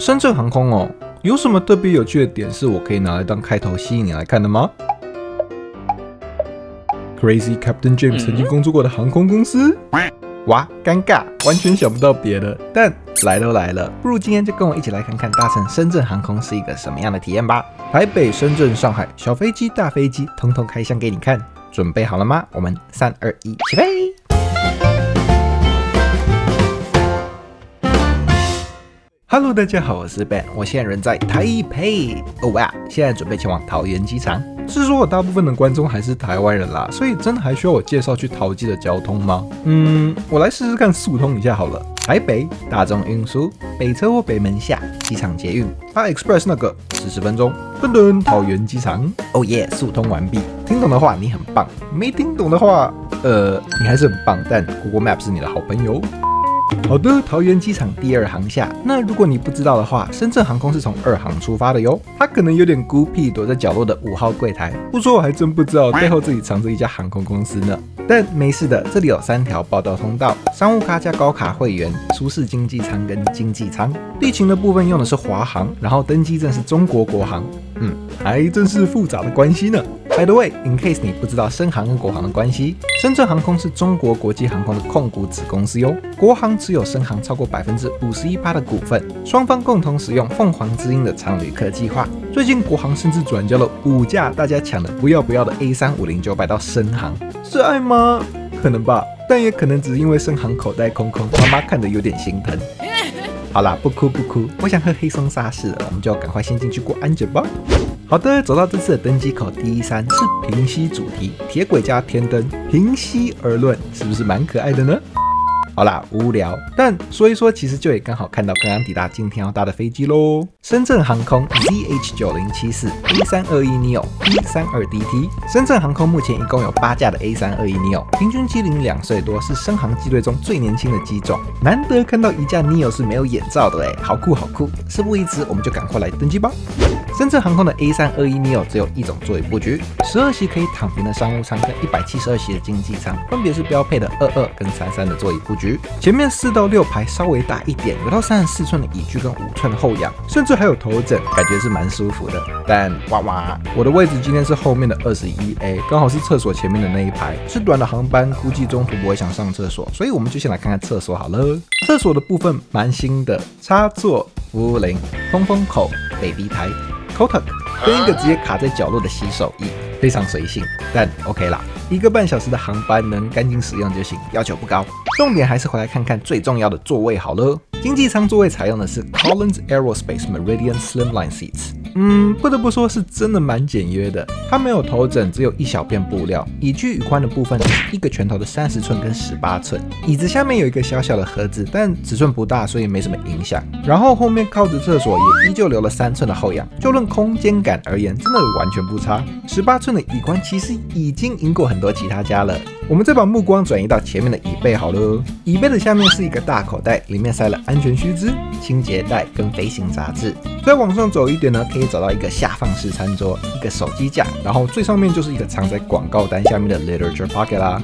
深圳航空哦，有什麼特別有趣的點是我可以拿來當開頭吸引你來看的嗎？Crazy Captain James 曾經工作過的航空公司？哇，尷尬，完全想不到別的。但來都來了，不如今天就跟我一起來看看搭乘深圳航空是一個什麼樣的體驗吧。台北、深圳、上海，小飛機、大飛機，統統開箱給你看。準備好了嗎？我們3、2、1，起飛！Hello， 大家好，我是 Ben， 我現在人在台北。哇，現在準備前往桃園機場。是說我大部分的觀眾還是台灣人啦，所以真的還需要我介紹去桃機的交通嗎？我來試試看速通一下好了。台北大眾運輸，北車或北門下，機場捷運，搭 Express 那個40分鐘。噔噔，桃園機場。哦耶，速通完畢。聽懂的話你很棒，沒聽懂的話，你還是很棒，但 Google Map 是你的好朋友。好的，桃園機場第2航廈。那如果你不知道的話，深圳航空是從2航出發的喲。它可能有點孤僻，躲在角落的5號櫃檯。不說我還真不知道背後自己藏着一家航空公司呢。但沒事的，這裡有3條報到通道：商務卡加高卡會員、舒適經濟艙跟經濟艙。地勤的部分用的是華航，然後登機證是中國國航。還真是複雜的關係呢。By the way, in case 你不知道深航跟國航的關係，深圳航空是中國國際航空的控股子公司喲。國航持有深航超過51%的股份，雙方共同使用鳳凰之鷹的常旅客計劃。最近國航甚至轉交了5架大家搶的不要的 A350-900到深航，是愛嗎？可能吧，但也可能只是因為深航口袋空空，媽媽看得有點心疼。好啦，不哭，我想喝黑松沙士了，我們就趕快先進去過安檢吧。好的，走到這次的登機口第一山是平溪主題，鐵軌加天燈，平息而論，是不是蠻可愛的呢？好啦，無聊，但說一說，其實就也剛好看到剛剛抵達今天要搭的飛機嘍。深圳航空 ZH9074 A321neo B32DT。深圳航空目前一共有8架的 A321neo， 平均機齡2歲多，是深航機隊中最年輕的機種。難得看到一架 neo 是沒有眼罩的好酷！事不宜遲，我們就趕快來登機吧。深圳航空的 A321neo 只有一種座椅布局，12席可以躺平的商務艙跟172席的經濟艙，分別是標配的22跟33的座椅布局。前面4到6排稍微大一點，有到34寸的椅具跟5寸的後仰，甚至還有頭枕，感覺是蠻舒服的。但我的位置今天是後面的21A， 剛好是廁所前面的那一排。是短的航班，估計中途不會想上廁所，所以我們就先來看看廁所好了。廁所的部分蠻新的，插座、服務鈴、通風口、baby台、Kotak 跟一個直接卡在角落的洗手液，非常隨性，但 OK 啦。1個半小時的航班能乾淨使用就行，要求不高。重點還是回來看看最重要的座位好了。經濟艙座位採用的是 Collins Aerospace Meridian Slimline Seats。不得不說是真的蠻簡約的。它沒有頭枕，只有一小片布料。椅具與寬的部分是1個拳頭的30寸跟18寸。椅子下面有一個小小的盒子，但尺寸不大，所以沒什麼影響。然後後面靠着廁所也依舊留了3寸的後仰，就論空間感而言，真的完全不差。18寸的椅寬其實已經贏過很多其他家了。我們再把目光轉移到前面的椅背好了。椅背的下面是一個大口袋，裡面塞了安全須知、清潔袋跟飛行雜誌。再往上走一點呢，可以找到一個下放式餐桌，一個手機架，然後最上面就是一個藏在廣告單下面的 literature pocket 啦。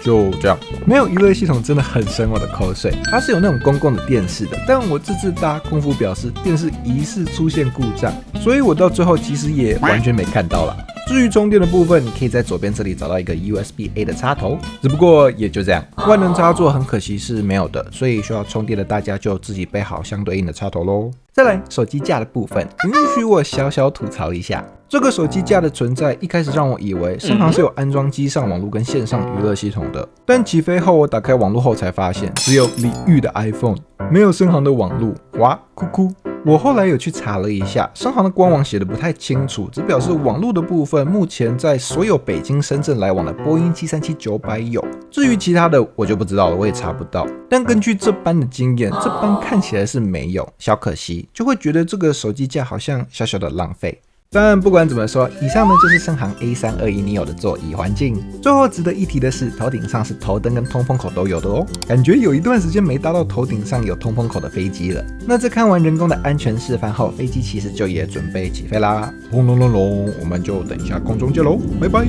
就這樣。沒有娛樂系統真的很省我的口水。它是有那種公共的電視的，但我這次搭空服表示電視疑似出現故障，所以我到最後其實也完全沒看到啦。至於充電的部分，你可以在左邊這裡找到一個 USB-A 的插頭，只不過也就這樣，萬能插座很可惜是沒有的，所以需要充電的大家就自己備好相對應的插頭咯。再來，手機架的部分，允許我小小吐槽一下。這個手機架的存在，一開始讓我以為深航是有安裝機上網絡跟線上娛樂系統的，但起飛後我打開網絡後才發現，只有李玉的 iPhone， 沒有深航的網絡。哇，哭哭。我後來有去查了一下，深航的官网寫的不太清楚，只表示網絡的部分目前在所有北京、深圳來往的波音737-900有，至於其他的我就不知道了，我也查不到。但根據這班的經驗，這班看起來是沒有，小可惜，就會覺得這個手機架好像小小的浪費。但不管怎麼說，以上呢就是深航 A321neo 的座椅環境。最後值得一提的是，頭頂上是頭燈跟通風口都有的哦，感覺有一段時間沒搭到頭頂上有通風口的飛機了。那在看完人工的安全示範後，飛機其實就也準備起飛啦。轟隆隆隆，我們就等一下空中見嘍，拜拜。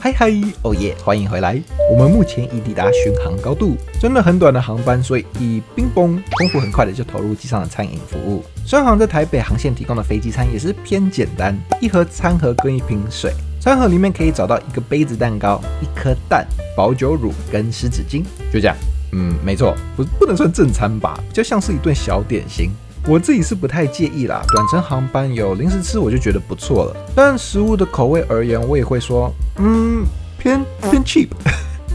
嗨嗨，哦耶！歡迎回來。我們目前已抵達巡航高度，真的很短的航班，所以以冰崩功夫很快的就投入機上的餐飲服務。深航在台北航線提供的飛機餐也是偏簡單，一盒餐盒跟一瓶水。餐盒裡面可以找到一個杯子蛋糕、一顆蛋、保久乳跟濕紙巾，就這樣。沒錯，不能算正餐吧，比較像是一頓小點心。我自己是不太介意啦，短程航班有零食吃我就覺得不錯了。但食物的口味而言，我也會說，偏 cheap。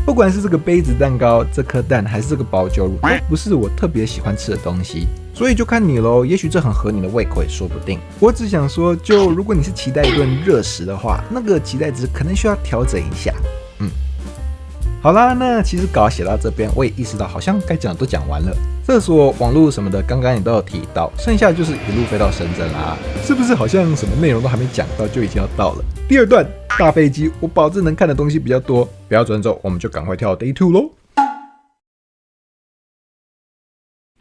不管是這個杯子蛋糕、這顆蛋，還是這個保久乳，都不是我特別喜歡吃的東西，所以就看你咯，也許這很合你的胃口也說不定。我只想說，就如果你是期待一頓熱食的話，那個期待值可能需要調整一下。好啦，那其實稿寫到這邊，我也意識到好像該講的都講完了。廁所、網絡什麼的，剛剛也都有提到，剩下就是一路飛到深圳啦。是不是好像什麼內容都還沒講到，就已經要到了？第二段大飛機，我保證能看的東西比較多。不要轉走，我們就趕快跳 Day 2咯。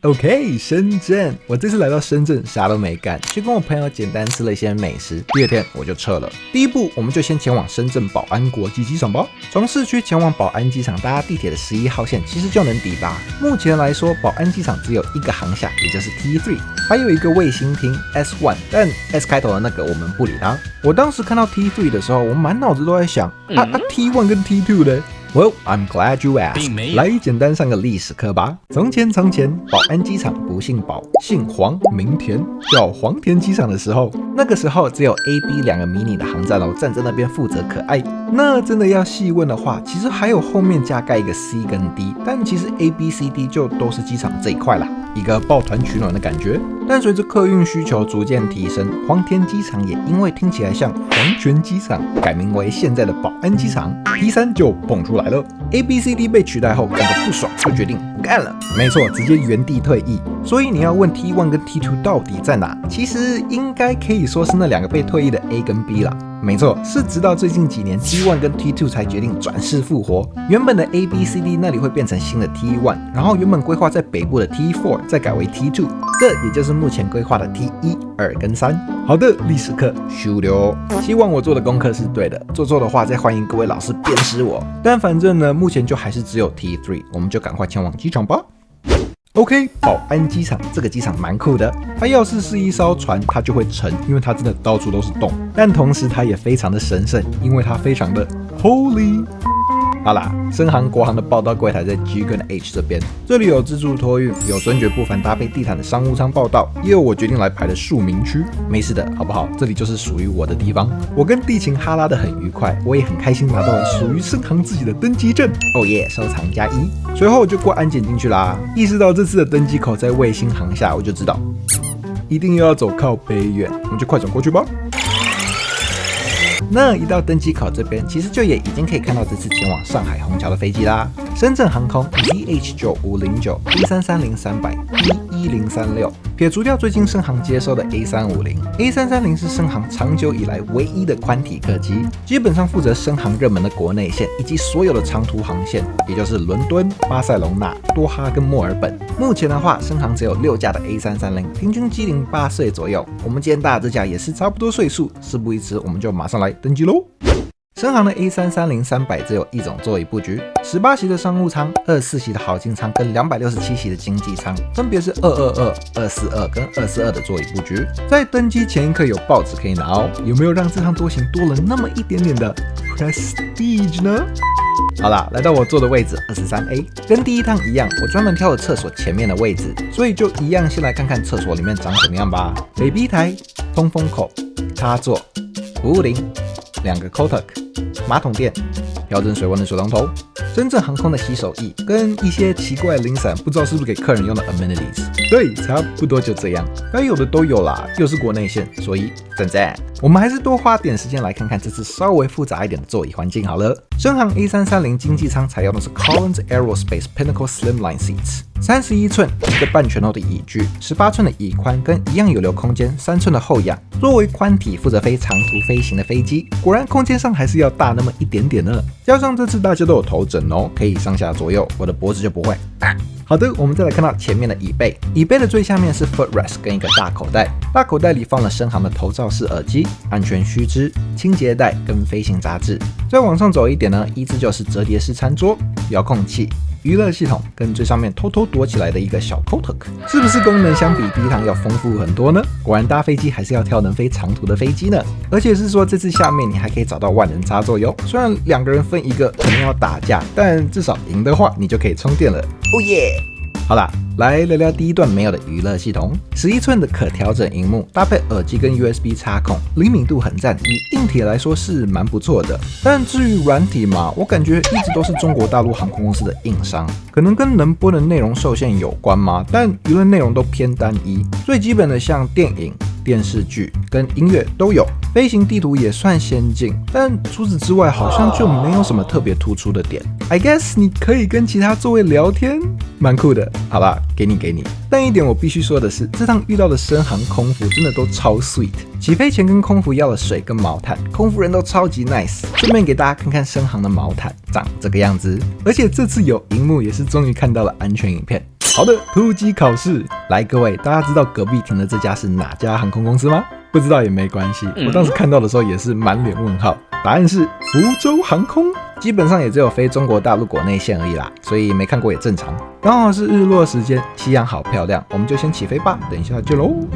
OK， 深圳，我這次來到深圳啥都沒幹，去跟我朋友簡單吃了一些美食。第二天我就撤了。第一步，我們就先前往深圳寶安國際機場吧。從市區前往寶安機場，搭地鐵的11號線其實就能抵達。目前來說，寶安機場只有一個航廈，也就是 T3， 還有一個衛星廳 S1， 但 S 開頭的那個我們不理它。我當時看到 T3 的時候，我滿腦子都在想，T1 跟 T2 呢？Well, I'm glad you asked. 來，簡單上個歷史課吧。從前，寶安機場不姓寶，姓黃，名田，叫黃田機場的時候，那個時候只有 A、B 兩個迷你的航站樓站在那邊負責可愛。那真的要細問的話，其實還有後面加蓋一個 C 跟 D， 但其實 A、B、C、D 就都是機場這一塊啦，一個抱團取暖的感覺。但隨着客運需求逐漸提升，黃田機場也因為聽起來像黃泉機場，改名為現在的寶安機場。T3 就蹦出來了。A、B、C、D 被取代後，感到不爽，就決定不幹了。沒錯，直接原地退役。所以你要問 T1 跟 T2 到底在哪？其實應該可以說是那兩個被退役的 A 跟 B 啦。沒錯，是直到最近幾年 T1 跟 T2 才決定轉世復活。原本的 A、B、C、D 那裡會變成新的 T1，然後原本規劃在北部的 T4 再改為 T2， 這也就是目前規劃的 T1、2跟3。好的，歷史課終了。希望我做的功課是對的，做錯的話再歡迎各位老師鞭屍我。但反正呢，目前就還是只有 T3， 我們就趕快前往機場吧。OK， 寶安機場這個機場蠻酷的，它要是一艘船，它就會沉，因為它真的到處都是洞。但同時它也非常的神聖，因為它非常的 holy。好啦，深航國航的報到櫃檯在 G 跟 H 這邊，這裡有自助托運，有尊爵不凡搭配地毯的商務艙報到，也有我決定來排的庶民區。沒事的，好不好？這裡就是屬於我的地方。我跟地勤哈拉得很愉快，我也很開心拿到了屬於深航自己的登機證。哦耶，收藏加1。隨後我就過安檢進去啦。意識到這次的登機口在衛星航廈，我就知道一定又要走靠北遠，我們就快轉過去吧。那一到登機口這邊，其實就也已經可以看到這次前往上海虹橋的飛機啦。深圳航空 ZH9509 A330-300 B1036，撇除掉最近深航接收的 A350 是深航長久以來唯一的寬體客機，基本上負責深航熱門的國內線以及所有的長途航線，也就是倫敦、巴塞隆納、多哈跟墨爾本。目前的話，深航只有6架的 A330， 平均機齡8歲左右。我們今天搭的這架也是差不多歲數，事不宜遲，我們就馬上來登機嘍。深航的 A330-300只有一種座椅布局，18席的商務艙、24席的豪金艙跟267席的經濟艙，分別是222、242跟242的座椅布局。在登機前一刻有報紙可以拿哦，有沒有讓這趟多行多了那麼一點點的 prestige 呢？好啦，來到我坐的位置 23A， 跟第一趟一樣，我專門挑了廁所前面的位置，所以就一樣先來看看廁所裡面長怎麼樣吧。北鼻台、通風口、插座、服務鈴、2個 Kotak、馬桶墊、調整水溫的水龍頭、深圳航空的洗手液跟一些奇怪的零散，不知道是不是給客人用的 amenities。對，差不多就這樣，該有的都有啦，又是國內線，所以讚讚。我們還是多花點時間來看看這次稍微複雜一點的座椅環境好了。深航 A330 經濟艙採用的是 Collins Aerospace Pinnacle Slimline Seats，31寸1個半拳頭的椅距，18寸的椅寬跟一樣有留空間，3寸的後仰。作為寬體負責飛長途飛行的飛機，果然空間上還是要大那麼一點點呢。加上這次大家都有頭枕哦，可以上下左右，我的脖子就不會。好的，我們再來看到前面的椅背，椅背的最下面是 footrest 跟一個大口袋，大口袋裡放了深航的頭罩式耳機、安全須知、清潔袋跟飛行雜誌。再往上走一點呢，依次就是折疊式餐桌、遙控器、娛樂系統跟最上面偷偷躲起來的一個小 Kotek， 是不是功能相比第一趟要豐富很多呢？果然搭飛機還是要挑能飛長途的飛機呢，而且是說這次下面你還可以找到萬能插座喲。雖然2個人分一個可能要打架，但至少贏的話你就可以充電了。哦耶！好啦，來聊聊第一段沒有的娛樂系統，11寸的可調整螢幕，搭配耳機跟 USB 插孔，靈敏度很讚，以硬體來說是蠻不錯的。但至於軟體嘛，我感覺一直都是中國大陸航空公司的硬傷，可能跟能播的內容受限有關嘛，但娛樂內容都偏單一，最基本的像電影、電視劇跟音樂都有，飛行地圖也算先進，但除此之外好像就没有什麼特別突出的點。I guess 你可以跟其他座位聊天，蠻酷的。好啦，給你。但一點我必須說的是，這趟遇到的深航空服真的都超 sweet。起飛前跟空服要了水跟毛毯，空服人都超級 nice。順便給大家看看深航的毛毯長這個樣子，而且這次有熒幕也是終於看到了安全影片。好的，突擊考試來，各位，大家知道隔壁停的這家是哪家航空公司嗎？不知道也沒關係，我當時看到的時候也是滿臉問號。答案是福州航空，基本上也只有飛中國大陸國內線而已啦，所以沒看過也正常。剛好是日落時間，夕陽好漂亮，我們就先起飛吧，等一下見嘍。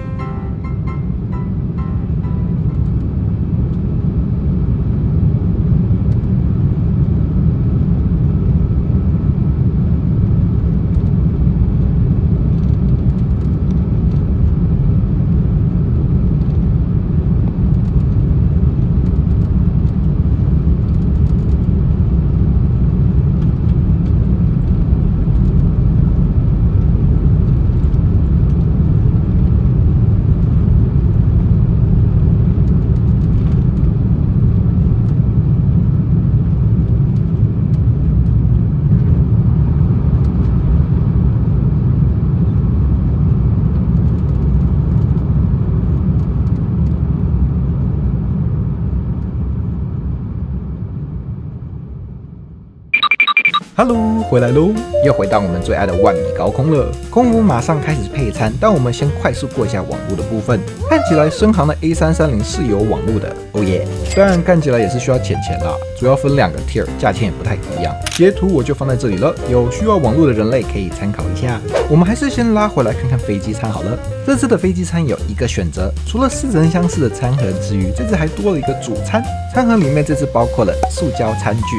Hello， 回來嘍，又回到我們最愛的萬米高空了。空服馬上開始配餐，但我們先快速過一下網路的部分。看起來深航的 A330 是有網路的，哦耶！當然看起來也是需要錢啦，主要分2個 tier， 價錢也不太一樣。截圖我就放在這裡了，有需要網路的人類可以參考一下。我們還是先拉回來看看飛機餐好了。這次的飛機餐有一個選擇，除了似曾相識的餐盒之餘，這次還多了一個主餐。餐盒裡面這次包括了塑膠餐具、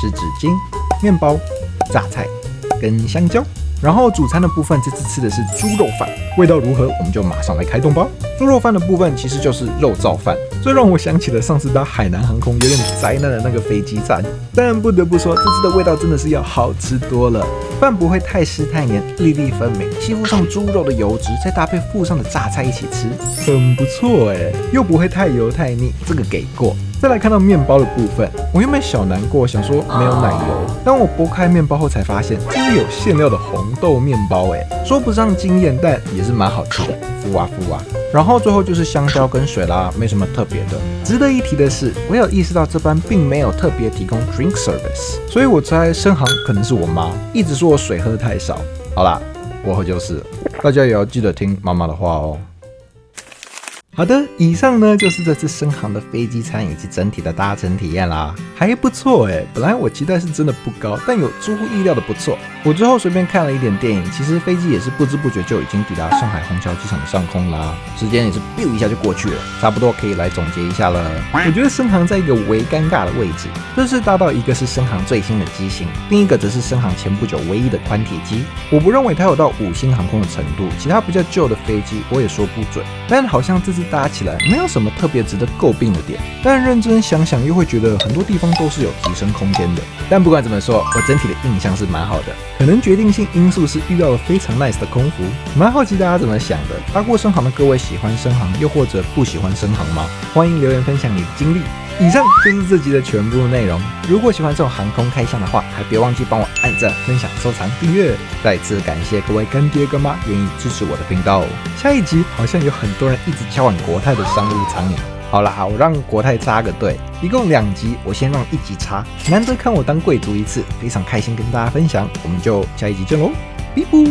濕紙巾、麵包、榨菜跟香蕉，然後主餐的部分這次吃的是豬肉飯，味道如何？我們就馬上來開動吧。豬肉飯的部分其實就是肉燥飯，這讓我想起了上次搭海南航空有點災難的那個飛機餐，但不得不說這次的味道真的是要好吃多了。飯不會太濕太黏，粒粒分明，吸附上豬肉的油脂，再搭配附上的榨菜一起吃，很不錯哎，又不會太油太膩，這個給過。再來看到麵包的部分，我原本小難過，想說沒有奶油。當我剝開麵包後才發現，這是有餡料的紅豆麵包，說不上驚豔，但也是蠻好吃的，敷啊敷啊。然後最後就是香蕉跟水啦，沒什麼特別的。值得一提的是，我有意識到這班並沒有特別提供 drink service， 所以我猜深航可能是我媽一直說我水喝太少。好啦，我喝就是了，大家也要記得聽媽媽的話哦。好的，以上呢就是這次深航的飛機餐以及整體的搭乘體驗啦，還不錯哎。本來我期待是真的不高，但有出乎意料的不錯。我之後隨便看了一點電影，其實飛機也是不知不覺就已經抵達上海虹橋機場的上空啦，時間也是 biu 一下就過去了，差不多可以來總結一下了。我覺得深航在一個微尷尬的位置，這次搭到一個是深航最新的機型，另一個則是深航前不久唯一的寬體機。我不認為它有到5星航空的程度，其他比較舊的飛機我也說不準，但好像這次搭起來沒有什麼特別值得詬病的點，但認真想想又會覺得很多地方都是有提升空間的。但不管怎麼說，我整體的印象是蠻好的，可能決定性因素是遇到了非常 nice 的空服。蠻好奇大家怎麼想的，搭過深航的各位喜歡深航又或者不喜歡深航嗎？歡迎留言分享你的經歷。以上就是這集的全部內容，如果喜歡這種航空開箱的話，還別忘記幫我按讚、分享、收藏、訂閱。再次感謝各位乾爹乾媽願意支持我的頻道。下一集好像有很多人一直敲碗國泰的商務艙耶，好啦，我讓國泰插個隊，一共2集，我先讓1集插，難得看我當貴族一次，非常開心跟大家分享，我們就下一集見嘍，比布。